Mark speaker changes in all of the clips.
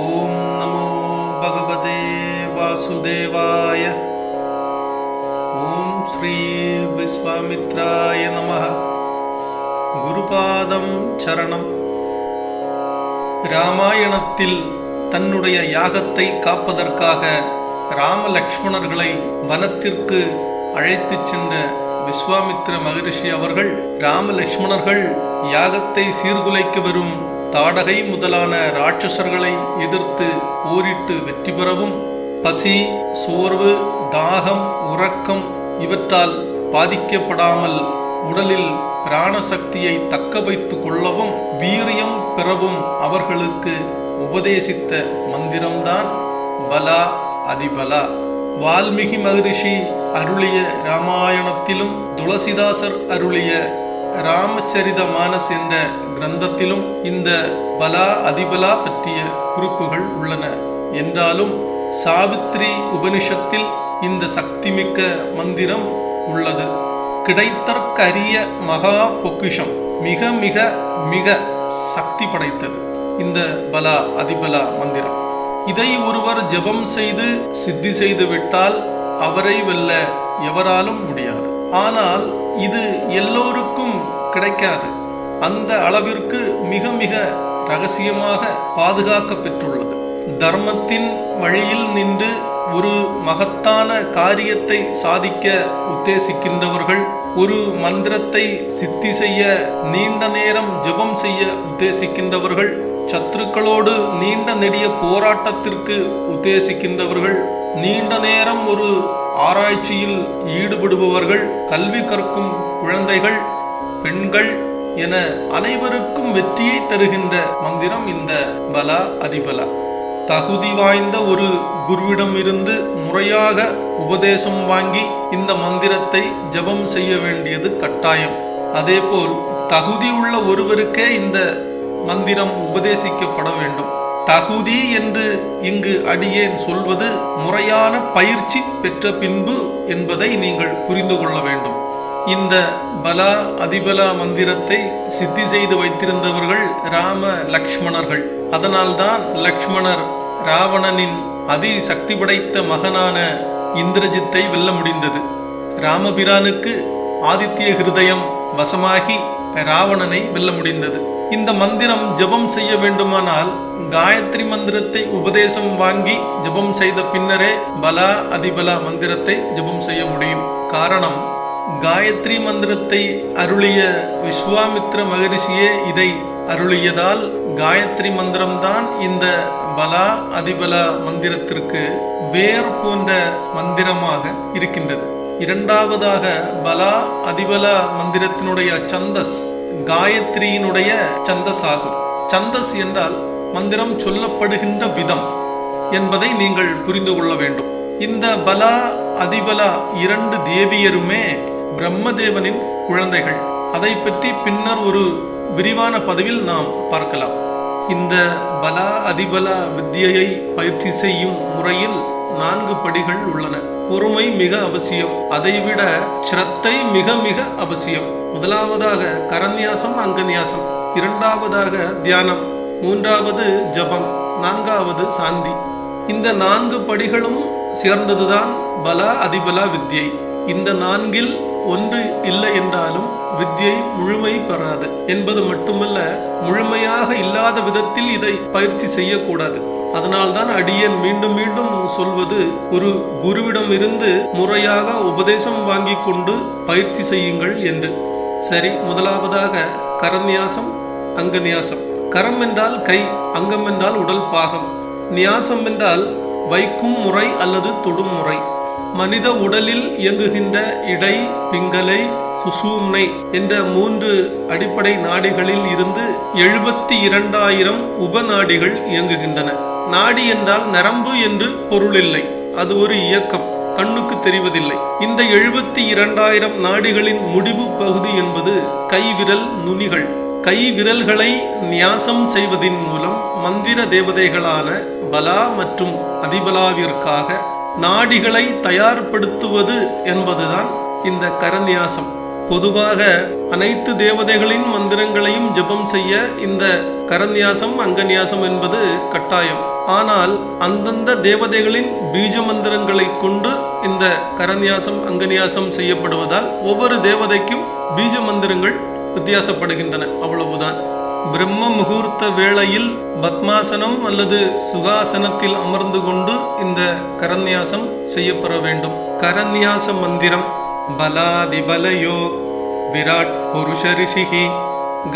Speaker 1: ஓம் நமோ பகவதே வாசுதேவாய. ஓம் ஸ்ரீ விஸ்வாமித்ராய நமः. குருபாதம் சரணம். ராமாயணத்தில் தன்னுடைய யாகத்தை காப்பதற்காக ராம லக்ஷ்மணர்களை வனத்திற்கு அழைத்துச் சென்ற விஸ்வாமித்ர மகரிஷி அவர்கள் ராம லக்ஷ்மணர்கள் யாகத்தை சீர்குலைக்க வரும் தாடகை முதலான ராட்சசர்களை எதிர்த்து போரிட்டு வெற்றி பெறவும், பசி, சோர்வு, தாகம், உறக்கம் இவற்றால் பாதிக்கப்படாமல் உடலில் பிராணசக்தியை தக்க வைத்துக் கொள்ளவும் வீரியம் பெறவும் அவர்களுக்கு உபதேசித்த மந்திரம்தான் பலா அதிபலா. வால்மீகி மகரிஷி அருளிய ராமாயணத்திலும் துளசிதாசர் அருளிய ராமச்சரித மானஸ் என்ற கிரந்தத்திலும் இந்த பலா அதிபலா பற்றிய குறிப்புகள் உள்ளன. என்றாலும் சாவித்ரி உபனிஷத்தில் இந்த சக்திமிக்க மந்திரம் உள்ளது. கிடைத்தற்கரிய மகா பொக்கிஷம், மிக மிக மிக சக்தி படைத்தது இந்த பலா அதிபலா மந்திரம். இதை ஒருவர் ஜெபம் செய்து சித்தி செய்து விட்டால் அவரை வெல்ல எவராலும் முடியாது. ஆனால் இது எல்லோருக்கும் கிடைக்காது. அந்த அளவிற்கு மிக மிக ரகசியமாக பாதுகாக்க பெற்றுள்ளது. தர்மத்தின் வழியில் நின்று ஒரு மகத்தான காரியத்தை சாதிக்க உத்தேசிக்கின்றவர்கள், ஒரு மந்திரத்தை சித்தி செய்ய நீண்ட நேரம் ஜெபம் செய்ய உத்தேசிக்கின்றவர்கள், சத்துருக்களோடு நீண்ட நெடிய போராட்டத்திற்கு உத்தேசிக்கின்றவர்கள், நீண்ட நேரம் ஒரு ஆராய்ச்சியில் ஈடுபடுபவர்கள், கல்வி கற்கும் குழந்தைகள், பெண்கள் என அனைவருக்கும் வெற்றியை தருகின்ற மந்திரம் இந்த பலா அதிபலா. தகுதி வாய்ந்த ஒரு குருவிடம் இருந்து முறையாக உபதேசம் வாங்கி இந்த மந்திரத்தை ஜெபம் செய்ய வேண்டியது கட்டாயம். அதேபோல் தகுதியுள்ள ஒருவருக்கே இந்த மந்திரம் உபதேசிக்கப்பட வேண்டும். தகுதி என்று இங்கு அடியேன் சொல்வது முறையான பயிற்சி பெற்ற பின்பு என்பதை நீங்கள் புரிந்து கொள்ள வேண்டும். இந்த பலா அதிபலா மந்திரத்தை சித்தி செய்து வைத்திருந்தவர்கள் ராம லக்ஷ்மணர்கள். அதனால்தான் லக்ஷ்மணர் ராவணனின் அதி சக்தி படைத்த மகனான இந்திரஜித்தை வெல்ல முடிந்தது. ராமபிரானுக்கு ஆதித்ய ஹிருதயம் வசமாகி ராவணனை வெல்ல முடிந்தது. இந்த மந்திரம் ஜெபம் செய்ய வேண்டுமானால் காயத்ரி மந்திரத்தை உபதேசம் வாங்கி ஜெபம் செய்த பின்னரே பலா அதிபலா மந்திரத்தை ஜெபம் செய்ய முடியும். காரணம், காயத்ரி மந்திரத்தை அருளிய விஸ்வாமித்ர மகரிஷியே இதை அருளியதால் காயத்ரி மந்திரம்தான் இந்த பலா அதிபலா மந்திரத்திற்கு வேர் போன்ற மந்திரமாக இருக்கின்றது. இரண்டாவதாக பலா அதிபலா மந்திரத்தினுடைய சந்தஸ் காயத்ரியினுடைய சந்தஸ் ஆகும். சந்தஸ் என்றால் மந்திரம் சொல்லப்படுகின்ற விதம் என்பதை நீங்கள் புரிந்து கொள்ள வேண்டும். இந்த பலா அதிபலா இரண்டு தேவியருமே பிரம்மதேவனின் குழந்தைகள். அதை பற்றி பின்னர் ஒரு விரிவான பதிவில் நாம் பார்க்கலாம். இந்த பலா அதிபலா வித்தியை பயிற்சி செய்யும் முறையில் 4 படிகள் உள்ளன. பொறுமை மிக அவசியம். அதைவிட ஸ்ரத்தை மிக மிக அவசியம். முதலாவதாக கரநியாசம், அங்கநியாசம். இரண்டாவதாக தியானம். மூன்றாவது ஜபம். நான்காவது சாந்தி. இந்த 4 படிகளும் சேர்ந்ததுதான் பலா அதிபலா வித்யை. இந்த 4இல் ஒன்று இல்லை என்றாலும் வித்யை முழுமை பெறாது என்பது மட்டுமல்ல, முழுமையாக இல்லாத விதத்தில் இதை பயிற்சி செய்யக்கூடாது. அதனால்தான் அடியேன் மீண்டும் மீண்டும் சொல்வது, ஒரு குருவிடம் இருந்து முறையாக உபதேசம் வாங்கி கொண்டு பயிற்சி செய்யுங்கள் என்று. சரி, முதலாவதாக கரநியாசம், அங்கநியாசம். கரம் என்றால் கை, அங்கம் என்றால் உடல் பாகம், நியாசம் என்றால் வைக்கும் முறை அல்லது தொடும் முறை. மனித உடலில் இயங்குகின்ற இடை, பிங்கலை, சுசூம்னை என்ற 3 அடிப்படை நாடிகளில் இருந்து 72,000 உபநாடிகள் இயங்குகின்றன. நாடி என்றால் நரம்பு என்று பொருள் இல்லை, அது ஒரு இயக்கம், கண்ணுக்கு தெரிவதில்லை. இந்த 72,000 நாடிகளின் முடிவு பகுதி என்பது கைவிரல் நுனிகள். கை விரல்களை நியாசம் செய்வதின் மூலம் மந்திர தேவதைகளான பலா மற்றும் அதிபலாவிற்காக நாடிகளை தயார்படுத்துவது என்பதுதான் இந்த கரநியாசம். பொதுவாக அனைத்து தேவதைகளின் மந்திரங்களையும் ஜெபம் செய்ய இந்த கரநியாசம் அங்கநியாசம் என்பது கட்டாயம். ஆனால் அந்தந்த தேவதைகளின் பீஜ மந்திரங்களை கொண்டு இந்த கரநியாசம் அங்கநியாசம் செய்யப்படுவதால் ஒவ்வொரு தேவதைக்கும் பீஜ மந்திரங்கள் வித்தியாசப்படுகின்றன, அவ்வளவுதான். பிரம்ம முகூர்த்த வேளையில் பத்மாசனம் அல்லது சுகாசனத்தில் அமர்ந்து கொண்டு இந்த கரநியாசம் செய்யப்பட வேண்டும். கரநியாச மந்திரம்: பலாதிபலயோ விராட் புருஷ ரிஷிஹி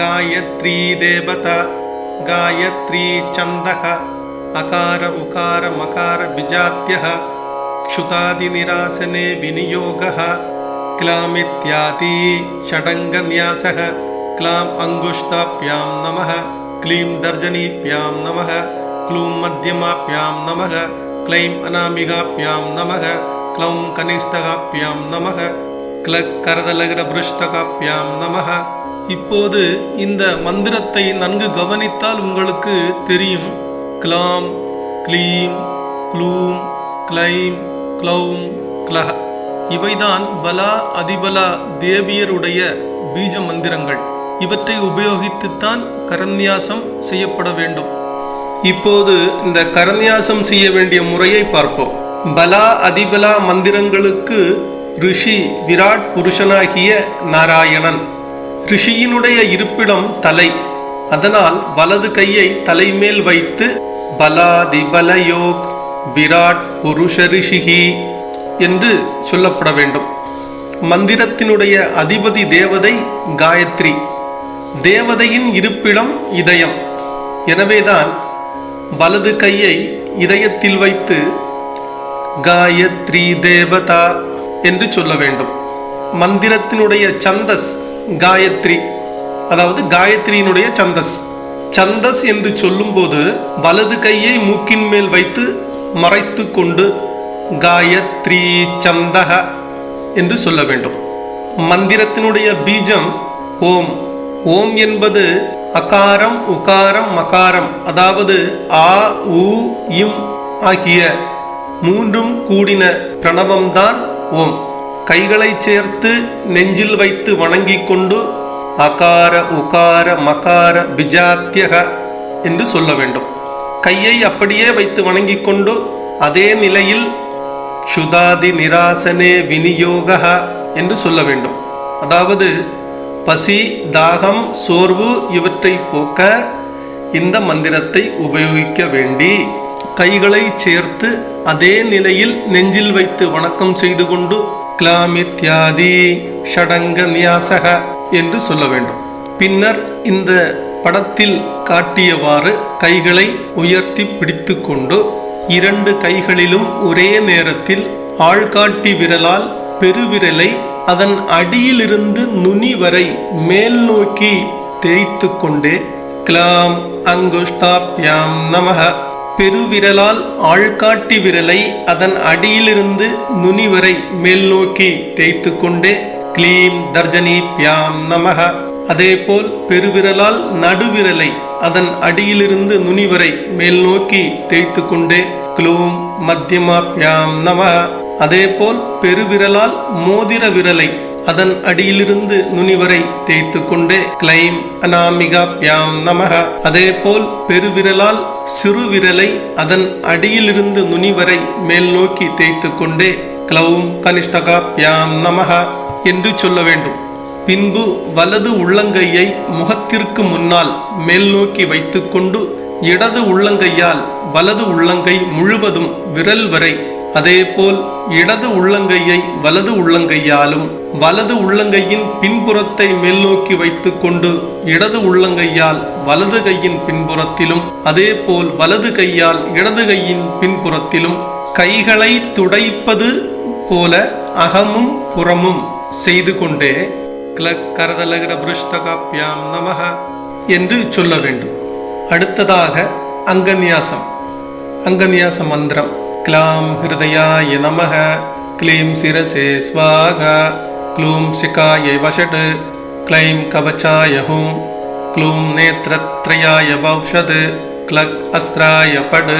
Speaker 1: காயத்ரி தேவதா காயத்ரி சந்தக அகார உகார மகார பிஜாத்யஹ க்ஷுதாதி நிராசனே விநியோகஹ क्लामित्यादि षडङ्गन्यासः क्लाम् अङ्गुष्ठाभ्यां नमः क्लीं दर्जनीभ्यां नमः क्लूं मध्यमाभ्यां नमः क्लैं अनामिकाभ्यां नमः क्लौं कनिष्ठकाभ्यां नमः क्लक् करदलगरभृष्टकाभ्यां नमः. இப்போது இந்த மந்திரத்தை நன்கு கவனித்தால் உங்களுக்கு தெரியும். க்லாம், க்ளீம், க்ளூம், க்ளைம், க்ளௌம், க்ளஹ இவைதான் பலா அதிபலா தேவியருடைய பீஜ மந்திரங்கள். இவற்றை உபயோகித்துத்தான் கரநியாசம் செய்யப்பட வேண்டும். இப்போது இந்த கரநியாசம் செய்ய வேண்டிய முறையை பார்ப்போம். பலா அதிபலா மந்திரங்களுக்கு ரிஷி விராட் புருஷனாகிய நாராயணன். ரிஷியினுடைய இருப்பிடம் தலை. அதனால் வலது கையை தலைமேல் வைத்து பலாதிபலயோக் விராட் புருஷ ரிஷிஹி என்று சொல்லப்பட வேண்டும். மந்திரத்தினுடைய அதிபதி தேவதை காயத்ரி. தேவதையின் இருப்பிடம் இதயம். எனவேதான் வலது கையை இதயத்தில் வைத்து காயத்ரி தேவதா என்று சொல்ல வேண்டும். மந்திரத்தினுடைய சந்தஸ் காயத்ரி, அதாவது காயத்ரியினுடைய சந்தஸ். சந்தஸ் என்று சொல்லும்போது வலது கையை மூக்கின் மேல் வைத்து மறைத்து கொண்டு காயத்ரி சந்தக என்று சொல்ல வேண்டும். மந்திரத்தினுடைய பீஜம் ஓம். ஓம் என்பது அகாரம் உகாரம் மகாரம், அதாவது ஆ உ இம் ஆகிய மூன்றும் கூடின பிரணவம்தான் ஓம். கைகளை சேர்த்து நெஞ்சில் வைத்து வணங்கிக் கொண்டு அகார உகார மகார பிஜாத்யக என்று சொல்ல வேண்டும். கையை அப்படியே வைத்து வணங்கிக் கொண்டு அதே நிலையில் க்ஷுதாதி நிராசனே விநியோகஹ என்று சொல்ல வேண்டும். அதாவது பசி, தாகம், சோர்வு இவற்றை போக்க இந்த மந்திரத்தை உபயோகிக்க வேண்டி கைகளை சேர்த்து அதே நிலையில் நெஞ்சில் வைத்து வணக்கம் செய்து கொண்டு க்லாமித்யாதி ஷடங்க நியாசக என்று சொல்ல வேண்டும். பின்னர் இந்த படத்தில் காட்டியவாறு கைகளை உயர்த்தி பிடித்து கொண்டு இரண்டு கைகளிலும் ஒரே நேரத்தில் ஆள்காட்டி விரலால் பெருவிரலை அதன் அடியிலிருந்து நுனி வரை மேல் நோக்கி தேய்த்து கொண்டே க்லாம் அங்குஷ்டாப்யாம் நமஹ. பெருவிரலால் ஆள்காட்டி விரலை அதன் அடியிலிருந்து நுனி வரை மேல் நோக்கி தேய்த்து கொண்டே க்ளீம் தர்ஜனீப்யாம் நமஹ. அதேபோல் பெருவிரலால் நடுவிரலை அதன் அடியிலிருந்து நுனி வரை மேல் நோக்கி தேய்த்து கொண்டே க்ளூம் மத்தியமாப்யாம் நமஹ. அதேபோல் பெருவிரலால் மோதிர விரலை அதன் அடியிலிருந்து நுனி வரை தேய்த்து கொண்டே க்ளைம் அநாமிகாப்யாம் நமஹ. அதேபோல் பெருவிரலால் சிறு விரலை அதன் அடியிலிருந்து நுனி வரை மேல் நோக்கி தேய்த்து கொண்டே க்ளௌம் கனிஷ்டகாப்யாம் நமஹ என்று சொல்ல வேண்டும். பின்பு வலது உள்ளங்கையை முகத்திற்கு முன்னால் மேல் நோக்கி வைத்துக்கொண்டு இடது உள்ளங்கையால் வலது உள்ளங்கை முழுவதும் விரல் வரை, அதேபோல் இடது உள்ளங்கையை வலது உள்ளங்கையாலும் வலது உள்ளங்கையின் பின்புறத்தை மேல் நோக்கி வைத்துக்கொண்டு இடது உள்ளங்கையால் வலது கையின் பின்புறத்திலும் அதேபோல் வலது கையால் இடது கையின் பின்புறத்திலும் கைகளை துடைப்பது போல அகமும் புறமும் செய்து கொண்டே க்ளக் கரதலகர பிருஷ்டகாப்யாம் நமஹ என்று சொல்ல வேண்டும். அடுத்ததாக அங்கநியாசம். அங்கநியாச மந்திரம்: க்லாம் ஹிருதயாய நமஹ, க்ளீம் சிரசே ஸ்வாகா, க்ளூம் சிகாய வஷட், க்ளைம் கவச்சாய ஹும், க்ளூம் நேத்ரத்ரயாய பௌஷத், க்ளக் அஸ்திராய பட்,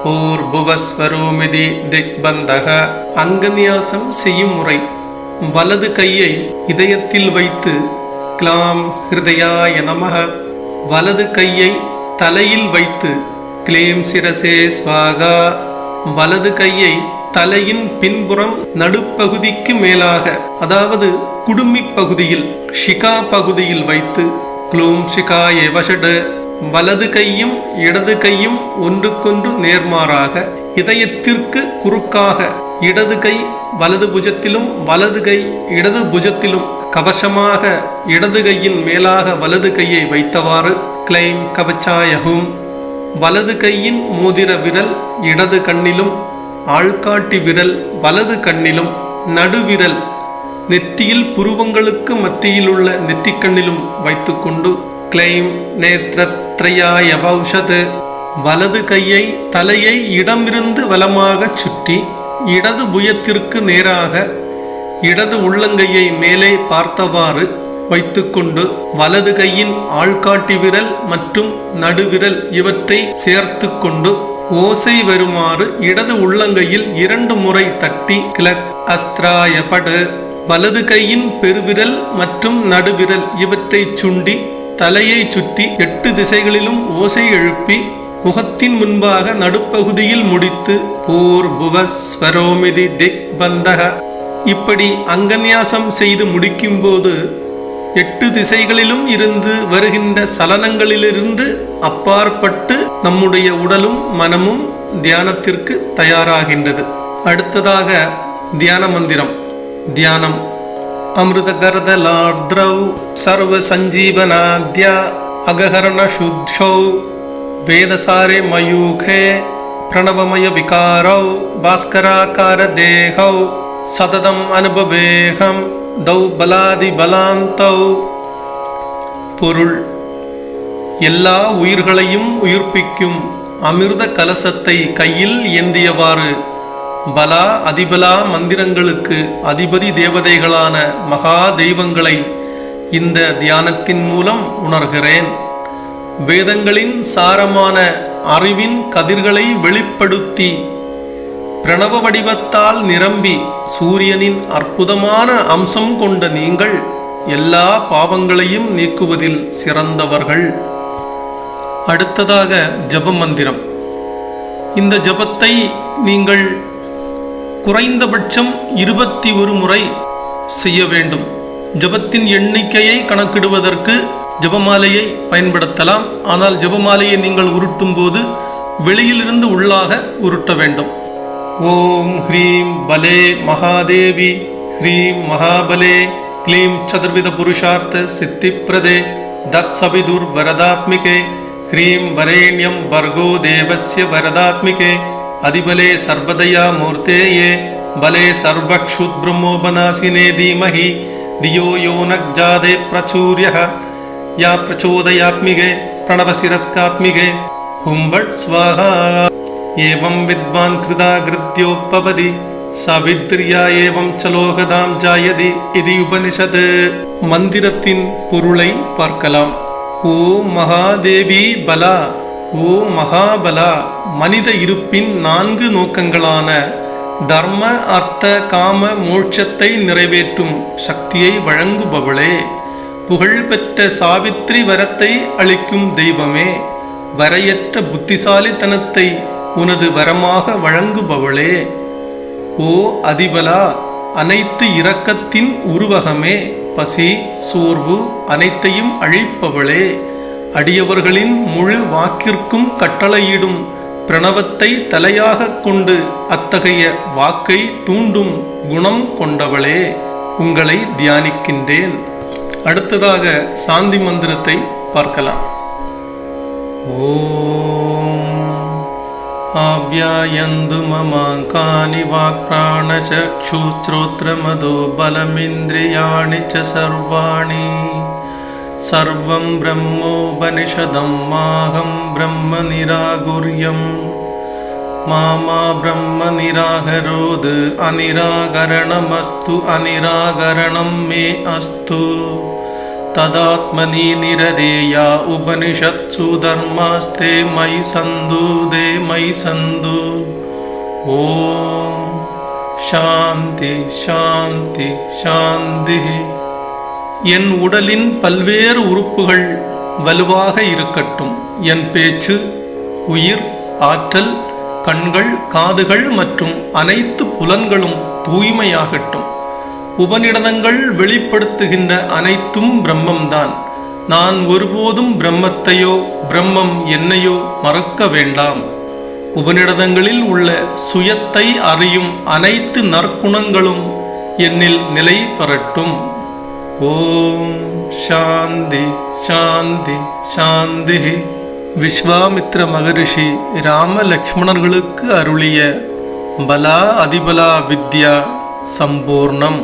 Speaker 1: பூர்புவஸ்வரூமிதி திக்பந்தக. அங்கநியாசம் செய்யும் முறை: வலது கையை இதயத்தில் வைத்து க்லாம் ஹிருதயாய நமஹ, வலது கையை தலையில் வைத்து க்ளீம் சிரசே ஸ்வாகா, வலது கையை தலையின் பின்புறம் நடுப்பகுதிக்கு மேலாக, அதாவது குடுமி பகுதியில் ஷிகா பகுதியில் வைத்து க்ளூம் ஷிகாய வஷடு, வலது கையும் இடது கையும் ஒன்றுக்கொன்று நேர்மாறாக இதயத்திற்கு குறுக்காக இடது கை வலது புஜத்திலும் வலது கை இடது புஜத்திலும் கவசமாக இடது கையின் மேலாக வலது கையை வைத்தவாறு க்ளைம் கவச்சாயகும், வலது கையின் மோதிர விரல் இடது கண்ணிலும் ஆள்காட்டி விரல் வலது கண்ணிலும் நடுவிரல் நெற்றியில் புருவங்களுக்கு மத்தியில் உள்ள நெற்றிக்கண்ணிலும் வைத்துக்கொண்டு க்ளைம் நேத்ரத்ரயாய வௌஷது, வலது கையை தலையை இடமிருந்து வலமாக சுற்றி இடது புயத்திற்கு நேராக இடது உள்ளங்கையை மேலே பார்த்தவாறு வைத்துக்கொண்டு வலது கையின் ஆள்காட்டி விரல் மற்றும் நடுவிரல் இவற்றை சேர்த்து கொண்டு ஓசை வருமாறு இடது உள்ளங்கையில் 2 முறை தட்டி கிளக் அஸ்திராயபடு, வலது கையின் பெருவிரல் மற்றும் நடுவிரல் இவற்றை சுண்டி தலையை சுற்றி 8 திசைகளிலும் ஓசை எழுப்பி முகத்தின் முன்பாக நடுப்பகுதியில் முடித்து பூர் புவஸ்வரோமிதி திக் பந்தக, இப்படி அங்கன்யாசம் செய்து முடிக்கும்போது 8 திசைகளிலும் இருந்து வருகின்ற சலனங்களிலிருந்து அப்பாற்பட்டு நம்முடைய உடலும் மனமும் தியானத்திற்கு தயாராகின்றது. அடுத்ததாக தியான மந்திரம். தியானம். அமிர்தகர்தலார்த்ரௌ சர்வ சஞ்சீவனாத்யா அகஹரண சுத்ஷௌ வேதசாரே மயூகே பிரணவமய விகாரௌ பாஸ்கராகார தேகௌ சததம் அனுபவேகம் தௌ பலாதி பலாந்தௌ. பொருள்: எல்லா உயிர்களையும் உயிர்ப்பிக்கும் அமிர்த கலசத்தை கையில் ஏந்தியவாறு பலா அதிபலா மந்திரங்களுக்கு அதிபதி தேவதைகளான மகா தெய்வங்களை இந்த தியானத்தின் மூலம் உணர்கிறேன். வேதங்களின் சாரமான அறிவின் கதிர்களை வெளிப்படுத்தி பிரணவ வடிவத்தால் நிரம்பி சூரியனின் அற்புதமான அம்சம் கொண்ட நீங்கள் எல்லா பாவங்களையும் நீக்குவதில் சிறந்தவர்கள். அடுத்ததாக ஜப மந்திரம். இந்த ஜபத்தை நீங்கள் குறைந்தபட்சம் 21 முறை செய்ய வேண்டும். ஜபத்தின் எண்ணிக்கையை கணக்கிடுவதற்கு ஜபமாலையை பயன்படுத்தலாம். ஆனால் ஜபமாலையை நீங்கள் உருட்டும் போது வெளியிலிருந்து உள்ளாக உருட்ட வேண்டும். ஓம் ஹ்ரீம் பலே மகாதேவி ஹ்ரீம் மகாபலே க்ளீம் சதுர்வித புருஷார்த்த சித்திப்பிரதே தத்சவிதுர் வரதாத்மிகே ஹ்ரீம் வரேண்யம் பர்கோ தேவஸ்ய வரதாத்மிகே அதிபலே சர்வதயா மூர்த்தேயே பலே சர்வக்ஷுத் பிரம்மோபநாசினே தீமஹி தியோ யோனக்ஜாதே பிரச்சூர்யः யா பிரச்சோதயாத்மிகே பிரணவசிரஸ்காத்மிகே ஹும்பட் ஸ்வாஹா. ஏவம் வித்வான் கிருதாகிருத்யோபவதி சாவித்ரியா ஏவம் சலோகதாம் ஜாயதி இது உபனிஷத். மந்திரத்தின் பொருளை பார்க்கலாம். ஓ மகாதேவி பலா, ஓ மகாபலா, மனித இருப்பின் 4 நோக்கங்களான தர்ம அர்த்த காம மோட்சத்தை நிறைவேற்றும் சக்தியை வழங்குபவளே, புகழ்பெற்ற சாவித்ரி வரத்தை அளிக்கும் தெய்வமே, வரையற்ற புத்திசாலித்தனத்தை உனது வரமாக வழங்குபவளே, ஓ அதிபலா, அனைத்து இரக்கத்தின் உருவகமே, பசி சோர்வு அனைத்தையும் அழிப்பவளே, அடியவர்களின் முழு வாக்கிற்கும் கட்டளையிடும் பிரணவத்தை தலையாக கொண்டு அத்தகைய வாக்கை தூண்டும் குணம் கொண்டவளே, உங்களை தியானிக்கின்றேன். அடுத்ததாக சாந்தி மந்திரத்தை பார்க்கலாம். ஓம் ஆப்யாயந்து மமாங்கானி வாக்பிராணசக்ஷுஸ்ரோத்ரமதோ பலமிந்திரியாணி ச சர்வாணி சர்வம் பிரம்மோபனிஷதம் மாஹம் பிரம்ம நிராகுர்யம் மாமா பிரம்ம நிராகரோது அநிராகரணமஸ்து அநிராகரணம் மே அஸ்து ததாத்மனி நிரதேயா உபனிஷத்சு தர்மாஸ்தே மயி சந்து தே மயி சந்து. ஓம் சாந்தி சாந்தி சாந்தி. என் உடலின் பல்வேறு உறுப்புகள் வலுவாக இருக்கட்டும். என் பேச்சு, உயிர், ஆற்றல், கண்கள், காதுகள் மற்றும் அனைத்து புலன்களும் தூய்மையாகட்டும். உபநிடதங்கள் வெளிப்படுத்துகின்ற அனைத்தும் பிரம்மம்தான். நான் ஒருபோதும் பிரம்மத்தையோ பிரம்மம் என்னையோ மறக்க வேண்டாம். உபநிடதங்களில் உள்ள சுயத்தை அறியும் அனைத்து நற்குணங்களும் என்னில் நிலை பெறட்டும். ஓம் சாந்தி சாந்தி சாந்தி. விஸ்வாமித்ர மகரிஷி ராம லக்ஷ்மணர்களுக்கு அருளிய பலா அதிபலா வித்யா சம்பூர்ணம்.